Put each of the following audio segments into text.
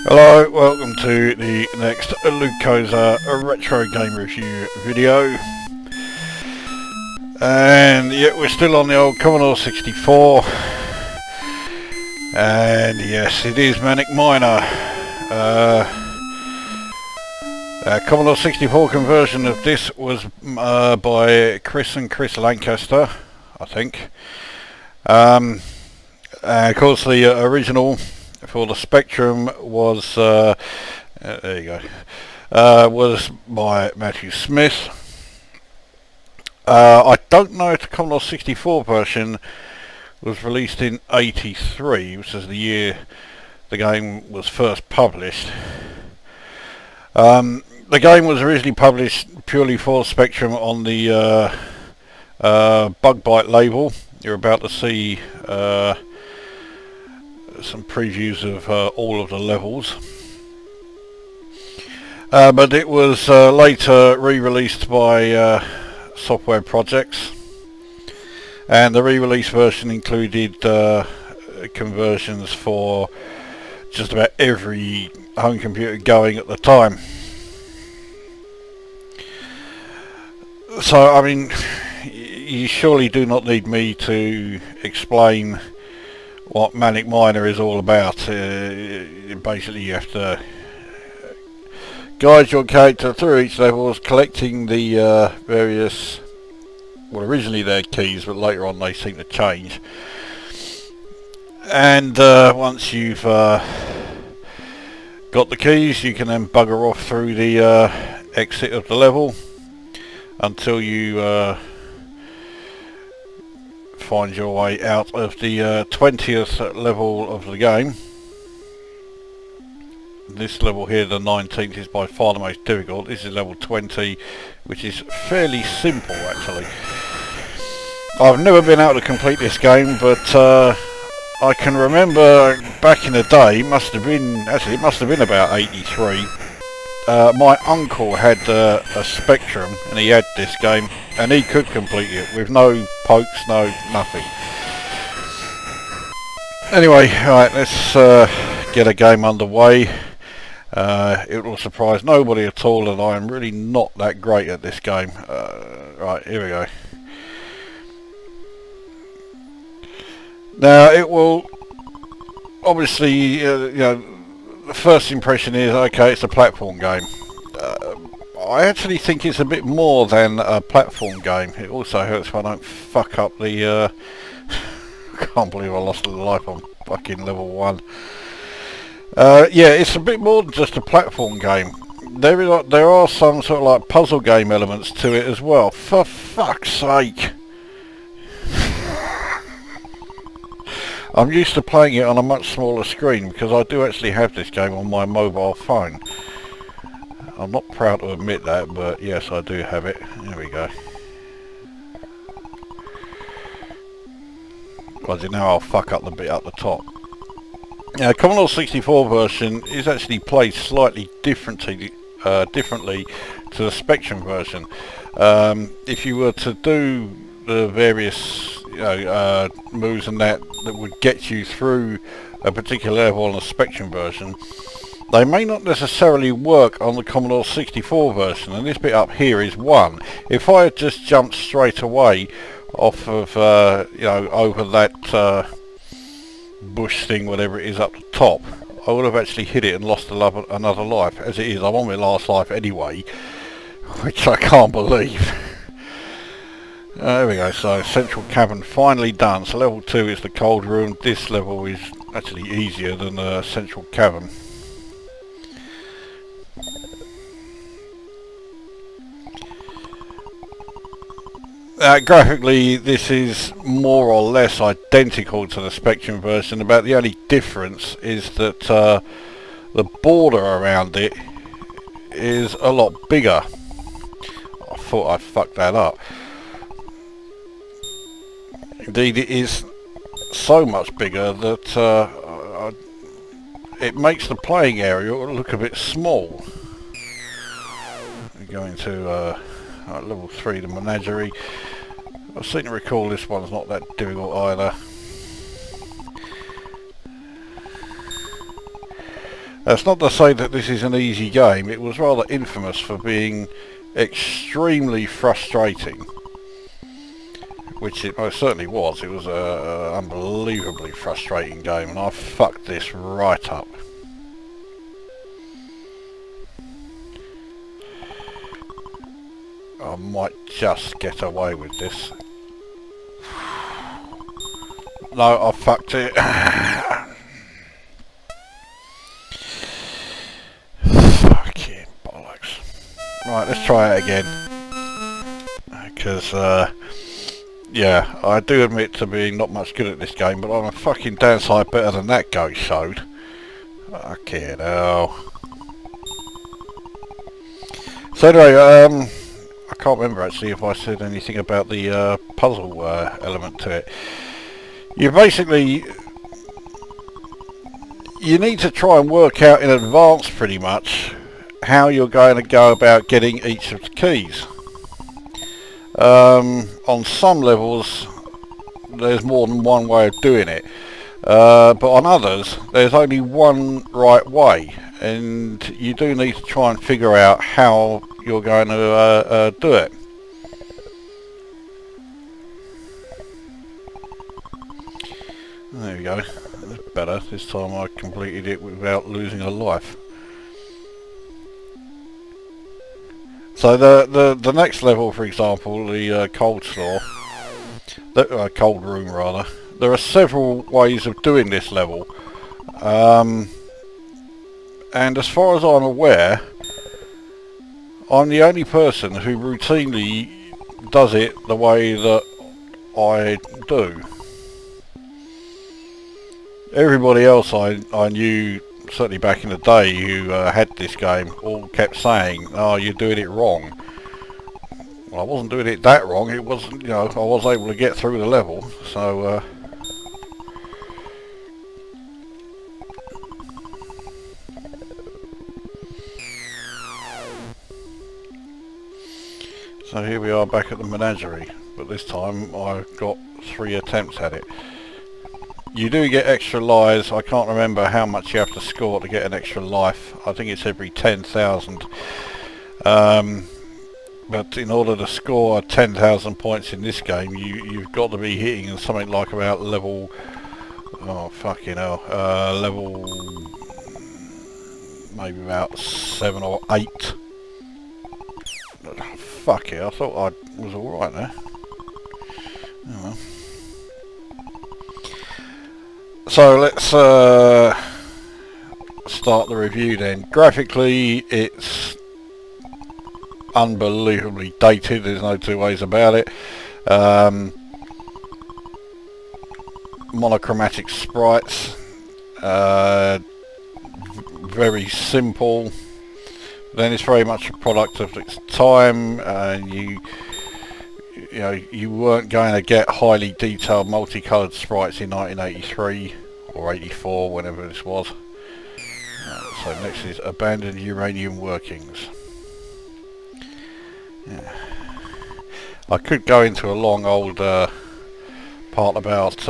Hello, welcome to the next Lukozer retro game review video. And yeah, we're still on the old Commodore 64. And yes, it is Manic Miner. Commodore 64 conversion of this was by Chris and Chris Lancaster, I think. And of course the original for the Spectrum was there you go, was by Matthew Smith. I don't know if the Commodore 64 version was released in '83, which is the year the game was first published. The game was originally published purely for Spectrum on the Bug Byte label. You're about to see some previews of all of the levels, but it was later re-released by Software Projects, and the re-release version included conversions for just about every home computer going at the time. So I mean, you surely do not need me to explain what Manic Miner is all about. Basically you have to guide your character through each level, collecting the various, well, originally they're keys, but later on they seem to change. And once you've got the keys, you can then bugger off through the exit of the level until you find your way out of the 20th level of the game. This level here, the 19th, is by far the most difficult. This is level 20, which is fairly simple actually. I've never been able to complete this game, but I can remember back in the day, it must have been about '83. My uncle had a Spectrum, and he had this game, and he could complete it with no pokes, no nothing. Anyway, right, let's get a game underway. It will surprise nobody at all that I am really not that great at this game. Right, here we go. Now, it will obviously, you know, the first impression is, okay, it's a platform game. I actually think it's a bit more than a platform game. It also hurts if I don't fuck up the I can't believe I lost a life on fucking level 1. Yeah, it's a bit more than just a platform game. There are some sort of like puzzle game elements to it as well. For fuck's sake. I'm used to playing it on a much smaller screen because I do actually have this game on my mobile phone. I'm not proud to admit that, but yes, I do have it. There we go. Because you know I'll fuck up the bit up the top. Now, Commodore 64 version is actually played slightly differently to the Spectrum version. If you were to do the various moves and that would get you through a particular level on the Spectrum version, they may not necessarily work on the Commodore 64 version, and this bit up here is one. If I had just jumped straight away off of over that bush thing, whatever it is up the top, I would have actually hit it and lost another life. As it is, I'm on my last life anyway, which I can't believe. There we go, so Central Cavern finally done. So level 2 is the cold room. This level is actually easier than Central Cavern. Graphically, this is more or less identical to the Spectrum version. About the only difference is that the border around it is a lot bigger. I thought I'd fucked that up. Indeed, it is so much bigger that it makes the playing area look a bit small. We go into level 3, the menagerie. I seem to recall this one's not that difficult either. That's not to say that this is an easy game. It was rather infamous for being extremely frustrating, which it most certainly was. It was a unbelievably frustrating game, and I fucked this right up. I might just get away with this. No, I fucked it. Fucking bollocks. Right, let's try it again. Because, yeah, I do admit to being not much good at this game, but I'm a fucking downside better than that guy showed. Fucking hell. So anyway, I can't remember actually if I said anything about the puzzle element to it. You basically, you need to try and work out in advance pretty much how you're going to go about getting each of the keys. On some levels there's more than one way of doing it, but on others there's only one right way, and you do need to try and figure out how you're going to do it. There we go, that's better. This time I completed it without losing a life. So the next level, for example, the cold store, the cold room rather, there are several ways of doing this level, and as far as I'm aware, I'm the only person who routinely does it the way that I do. Everybody else I knew, certainly back in the day, who had this game, all kept saying, "Oh, you're doing it wrong." Well, I wasn't doing it that wrong. It wasn't, you know, I was able to get through the level, so so here we are back at the menagerie, but this time I've got 3 attempts at it. You do get extra lives. I can't remember how much you have to score to get an extra life. I think it's every 10,000. But in order to score 10,000 points in this game, you've got to be hitting something like about level, oh fucking hell, level maybe about 7 or 8. Fuck it, I thought I was alright there. Oh well. So let's start the review then. Graphically, it's unbelievably dated, there's no two ways about it. Monochromatic sprites, very simple. Then it's very much a product of its time, and you know, you weren't going to get highly detailed multicoloured sprites in 1983 or 84, whenever this was. So next is abandoned uranium workings. Yeah. I could go into a long old part about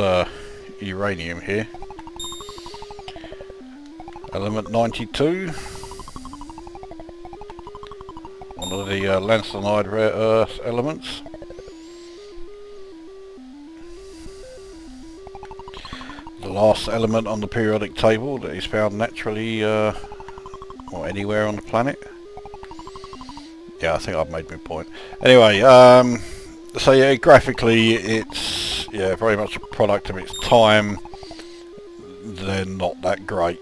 uranium here. Element 92, one of the Lanthanide rare earth elements. The last element on the periodic table that is found naturally or anywhere on the planet. Yeah, I think I've made my point. Anyway, so yeah, graphically it's very much a product of its time. They're not that great.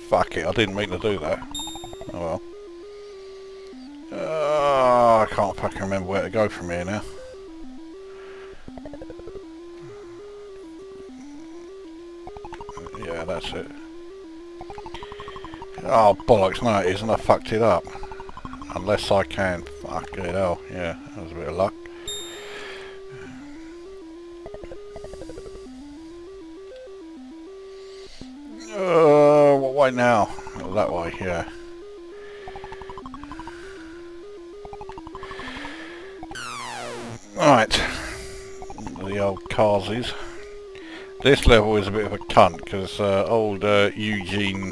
Fuck it, I didn't mean to do that. Oh well. I can't fucking remember where to go from here now. Yeah, that's it. Oh bollocks, no it isn't, I fucked it up. Unless I can, fucking hell, yeah, that was a bit of luck. What way now? Oh, that way, yeah. Right, the old carsies. This level is a bit of a cunt because old Eugene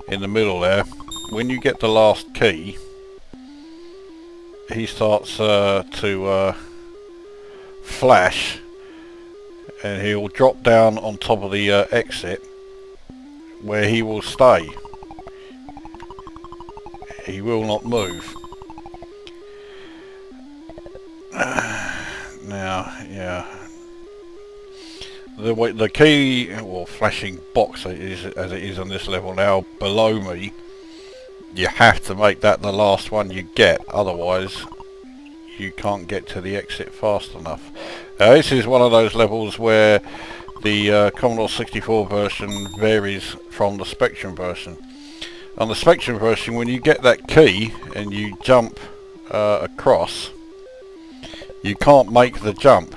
in the middle there, when you get the last key, he starts to flash, and he'll drop down on top of the exit where he will stay. He will not move. Now, yeah, the key or flashing box as it is on this level now below me, you have to make that the last one you get, otherwise you can't get to the exit fast enough. This is one of those levels where the Commodore 64 version varies from the Spectrum version. On the Spectrum version, when you get that key and you jump across, you can't make the jump,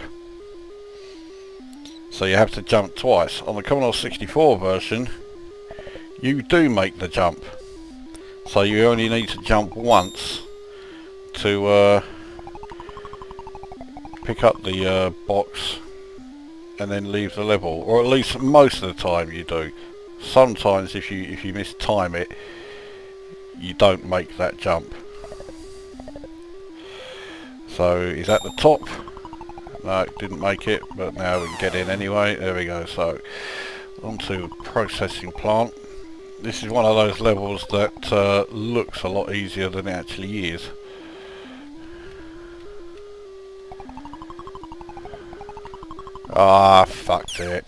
so you have to jump twice. On the Commodore 64 version, you do make the jump, so you only need to jump once to pick up the box and then leave the level, or at least most of the time you do. Sometimes if you mistime it, you don't make that jump. So he's at the top. No, didn't make it, but now we can get in anyway. There we go. So onto processing plant. This is one of those levels that looks a lot easier than it actually is. Ah, fucked it.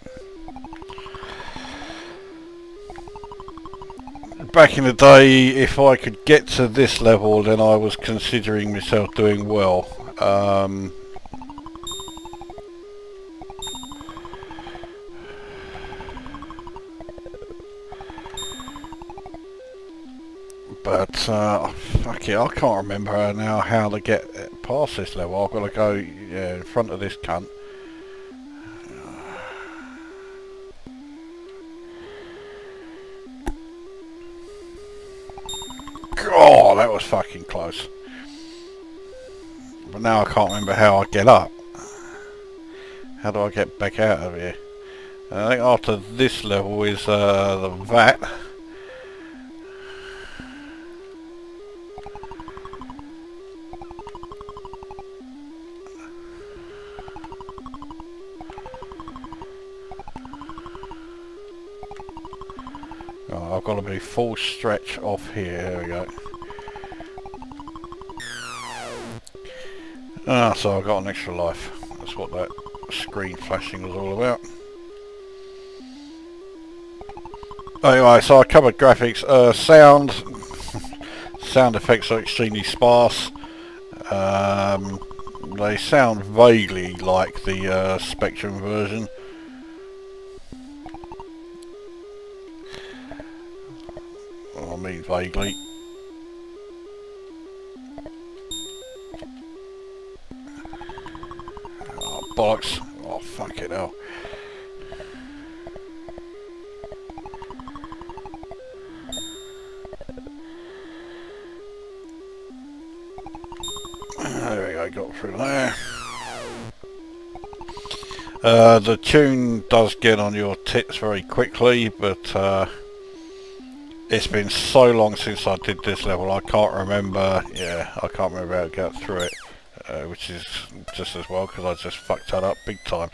Back in the day, if I could get to this level, then I was considering myself doing well. But fuck it, I can't remember now how to get past this level. I've got to go in front of this cunt. Oh, that was fucking close. But now I can't remember how I get up. How do I get back out of here? I think after this level is the vat. Oh, I've got to be full stretch off here. There we go. Ah, so I've got an extra life. That's what that screen flashing was all about. Anyway, so I covered graphics. Sound. Sound effects are extremely sparse. They sound vaguely like the Spectrum version. I mean vaguely. Oh, bollocks. Oh, fuck it hell. There we go, got through there. The tune does get on your tits very quickly, but it's been so long since I did this level, I can't remember. Yeah, I can't remember how to get through it, which is just as well because I just fucked that up big time.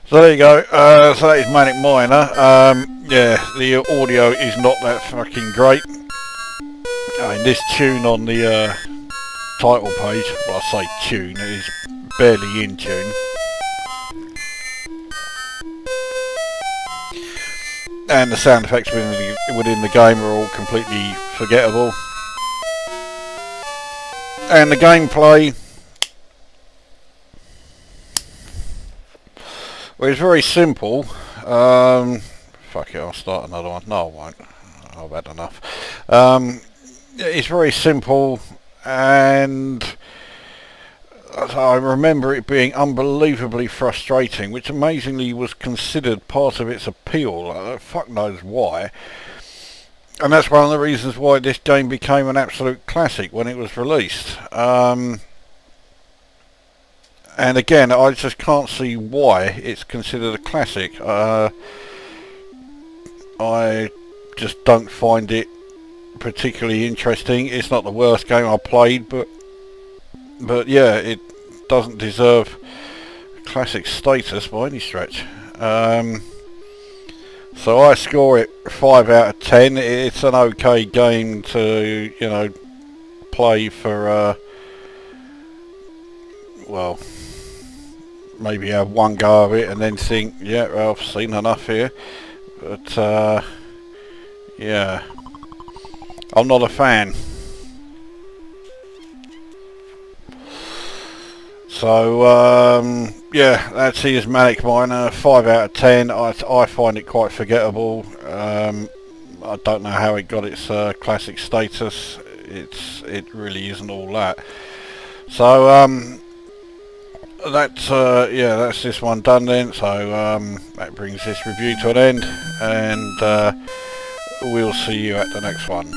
So there you go. So that is Manic Miner. Yeah, the audio is not that fucking great. I mean, this tune on the title page, well, I say tune, it is barely in tune. And the sound effects within the game are all completely forgettable. And the gameplay, well, it's very simple. Fuck it, I'll start another one. No, I won't. I've had enough. It's very simple, and I remember it being unbelievably frustrating, which amazingly was considered part of its appeal. Fuck knows why. And that's one of the reasons why this game became an absolute classic when it was released. and again, I just can't see why it's considered a classic. I just don't find it particularly interesting. It's not the worst game I played, but yeah, it doesn't deserve classic status by any stretch. So I score it 5 out of 10. It's an okay game to, you know, play for, well, maybe have one go of it and then think, yeah, well, I've seen enough here. But, yeah, I'm not a fan. So, yeah, that's his Manic Miner, 5 out of 10. I find it quite forgettable. I don't know how it got its classic status. It really isn't all that. So, yeah, that's this one done then. So, that brings this review to an end, and we'll see you at the next one.